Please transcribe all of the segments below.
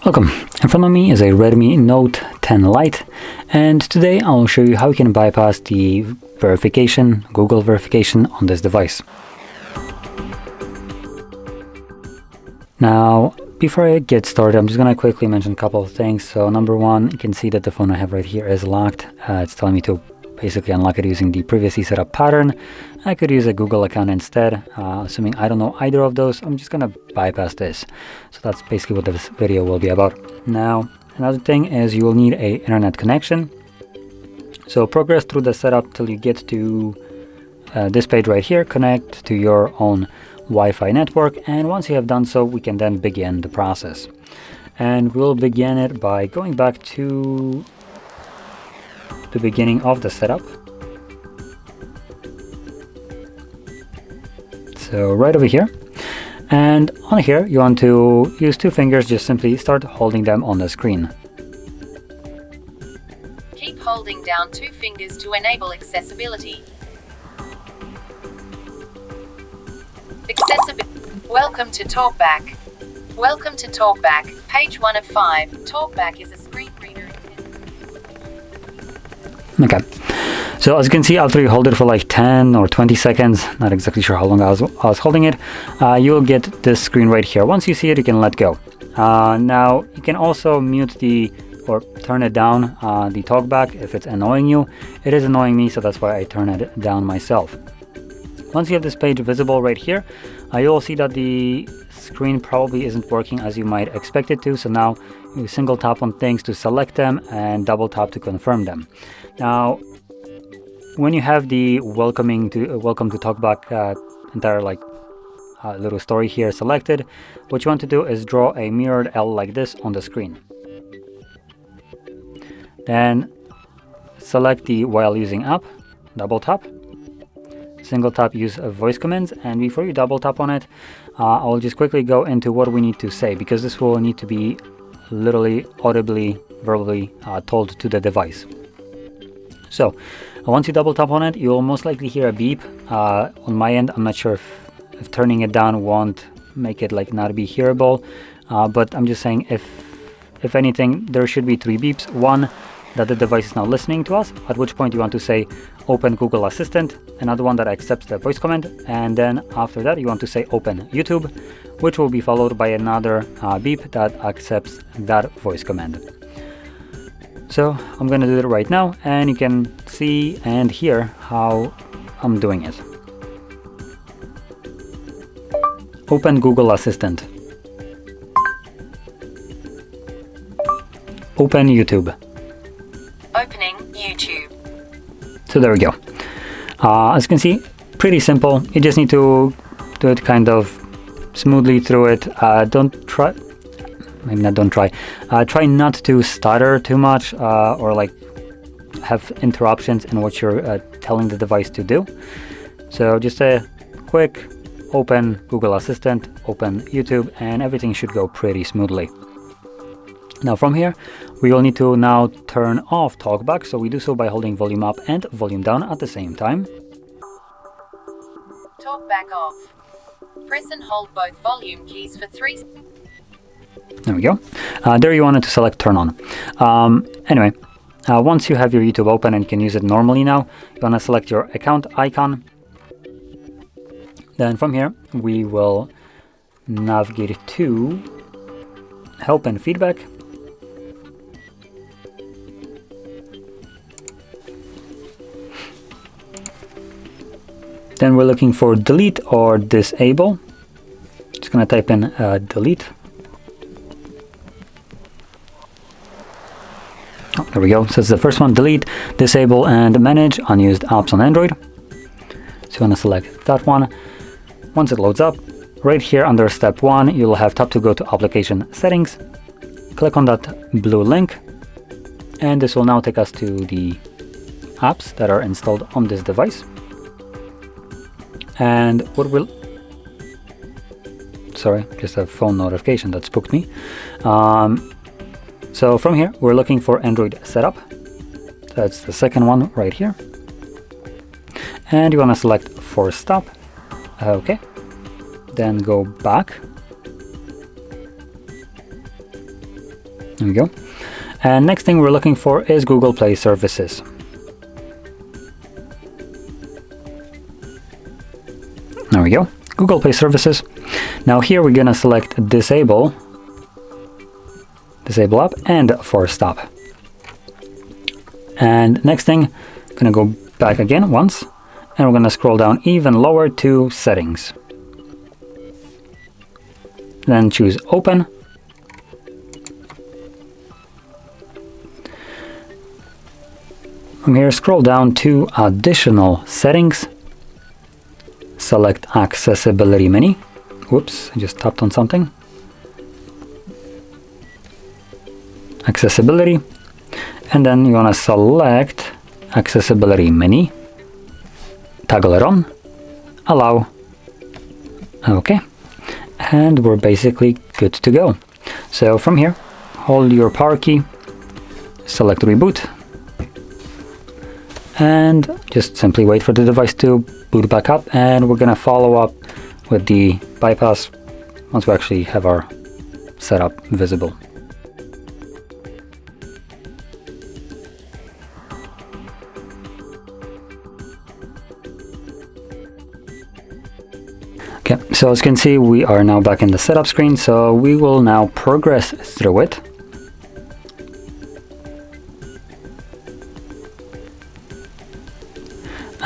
Welcome. In front of me is a Redmi Note 10 Lite, and today I'll show you how you can bypass the verification, Google verification on this device. Now, before I get started, I'm just going to quickly mention a couple of things. So number one, you can see that the phone I have right here is locked. It's telling me to basically unlock it using the previously set up pattern. I could use a Google account instead. Assuming I don't know either of those, I'm just gonna bypass this. So that's basically what this video will be about. Now, another thing is you will need a internet connection. So progress through the setup till you get to this page right here, connect to your own Wi-Fi network, and once you have done so, we can then begin the process. And we'll begin it by going back to the beginning of the setup. So right over here, and on here you want to use two fingers, just simply start holding them on the screen. Keep holding down two fingers to enable accessibility. Welcome to TalkBack. Welcome to TalkBack, page 1 of 5. TalkBack is a screen reader. Okay, so as you can see, after you hold it for like 10 or 20 seconds, not exactly sure how long I was holding it, you'll get this screen right here. Once you see it, you can let go. Now, you can also mute or turn it down, the TalkBack, if it's annoying you. It is annoying me, so that's why I turn it down myself. Once you have this page visible right here, you'll see that the screen probably isn't working as you might expect it to. So now you single tap on things to select them and double tap to confirm them. Now, when you have the welcome to TalkBack entire little story here selected, what you want to do is draw a mirrored L like this on the screen. Then select the while using app, double tap, single tap use voice commands, and before you double tap on it, I'll just quickly go into what we need to say, because this will need to be literally audibly, verbally told to the device. So once you double tap on it, you'll most likely hear a beep. On my end, I'm not sure if turning it down won't make it not be hearable, but I'm just saying if anything, there should be 3 beeps. One, that the device is now listening to us, at which point you want to say open Google Assistant, another one that accepts the voice command, and then after that you want to say open YouTube, which will be followed by another beep that accepts that voice command. So I'm going to do it right now, and you can see and hear how I'm doing it. Open Google Assistant. Open YouTube. Opening YouTube. So there we go. As you can see, pretty simple. You just need to do it kind of smoothly through it. Try not to stutter too much or have interruptions in what you're telling the device to do. So just a quick open Google Assistant, open YouTube, and everything should go pretty smoothly. Now from here, we will need to now turn off TalkBack, so we do so by holding volume up and volume down at the same time. TalkBack off. Press and hold both volume keys for 3 seconds. There we go. There you wanted to select turn on. Anyway, once you have your YouTube open and you can use it normally now, you want to select your account icon. Then from here, we will navigate to help and feedback. Then we're looking for delete or disable. Just gonna type in delete. Oh, there we go. So it's the first one: delete, disable, and manage unused apps on Android. So you want to select that one. Once it loads up, right here under step 1, you'll have tap to go to application settings. Click on that blue link, and this will now take us to the apps that are installed on this device. And what will... Sorry, just a phone notification that spooked me. So from here, we're looking for Android setup. That's the second one right here. And you want to select force stop. Okay. Then go back. There we go. And next thing we're looking for is Google Play services. There we go, Google Play services. Now here we're gonna select disable app and force stop. And next thing, gonna go back again once, and we're gonna scroll down even lower to settings. Then choose open. From here, scroll down to additional settings. Select accessibility menu. Whoops, I just tapped on something. Accessibility. And then you want to select accessibility menu. Toggle it on. Allow. Okay. And we're basically good to go. So from here, hold your power key, select reboot, and just simply wait for the device to boot back up, and we're gonna follow up with the bypass once we actually have our setup visible. Okay, so as you can see, we are now back in the setup screen, so we will now progress through it.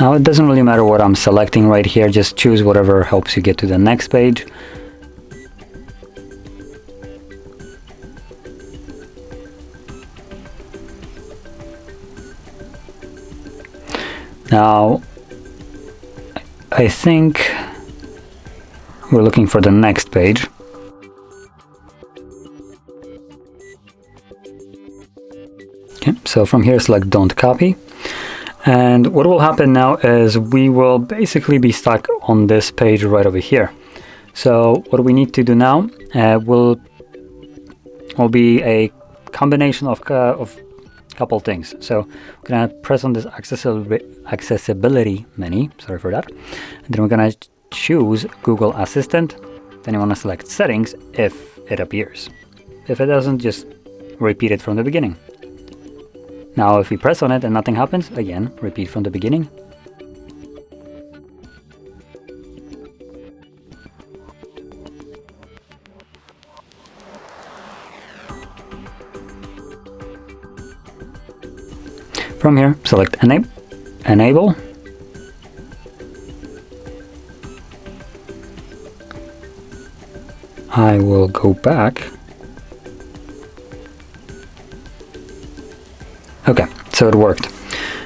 Now it doesn't really matter what I'm selecting right here, just choose whatever helps you get to the next page. Now, I think we're looking for the next page. Okay, so from here select don't copy. And what will happen now is we will basically be stuck on this page right over here. So what we need to do now will be a combination of couple things. So we're gonna press on this accessibility menu, sorry for that, and then we're gonna choose Google Assistant. Then you want to select settings if it appears. If it doesn't, just repeat it from the beginning. Now if we press on it and nothing happens, again, repeat from the beginning. From here, select enable. I will go back. Okay, so it worked.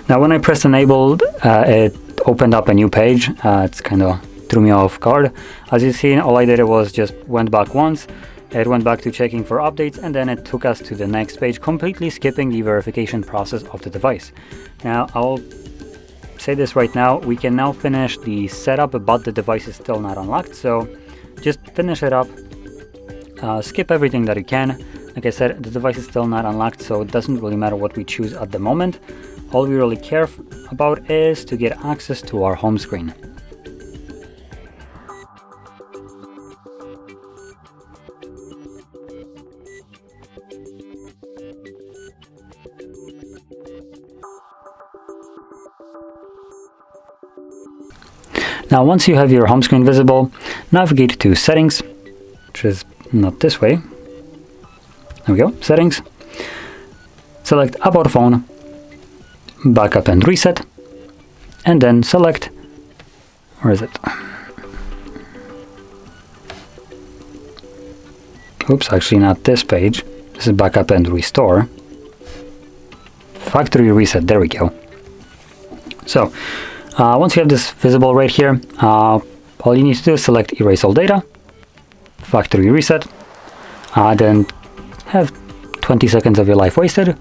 Now when I pressed enabled, it opened up a new page. It's kind of threw me off guard. As you see, all I did was just went back once. It went back to checking for updates, and then it took us to the next page, completely skipping the verification process of the device. Now I'll say this right now, we can now finish the setup, but the device is still not unlocked, so just finish it up. Skip everything that you can. Like I said, the device is still not unlocked, so it doesn't really matter what we choose at the moment. All we really care about is to get access to our home screen. Now once you have your home screen visible, navigate to settings, which is not this way. There we go, settings. Select about phone, backup and reset, and then select, where is it? Oops, actually not this page. This is backup and restore. Factory reset, there we go. So, once you have this visible right here, all you need to do is select erase all data, factory reset, then have 20 seconds of your life wasted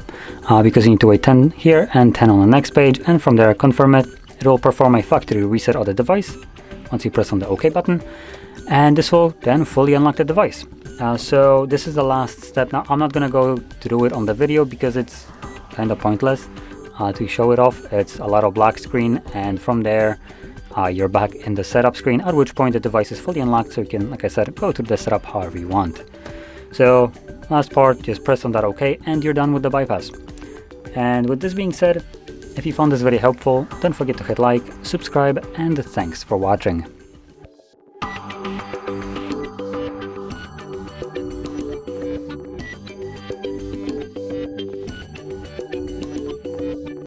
because you need to wait 10 here and 10 on the next page, and from there confirm it. It will perform a factory reset of the device once you press on the OK button, and this will then fully unlock the device. So this is the last step. Now I'm not going to go through it on the video because it's kind of pointless to show it off. It's a lot of black screen, and from there you're back in the setup screen, at which point the device is fully unlocked, so you can, like I said, go through the setup however you want. So Last part, just press on that OK and you're done with the bypass. And with this being said, if you found this very helpful, don't forget to hit like, subscribe, and thanks for watching.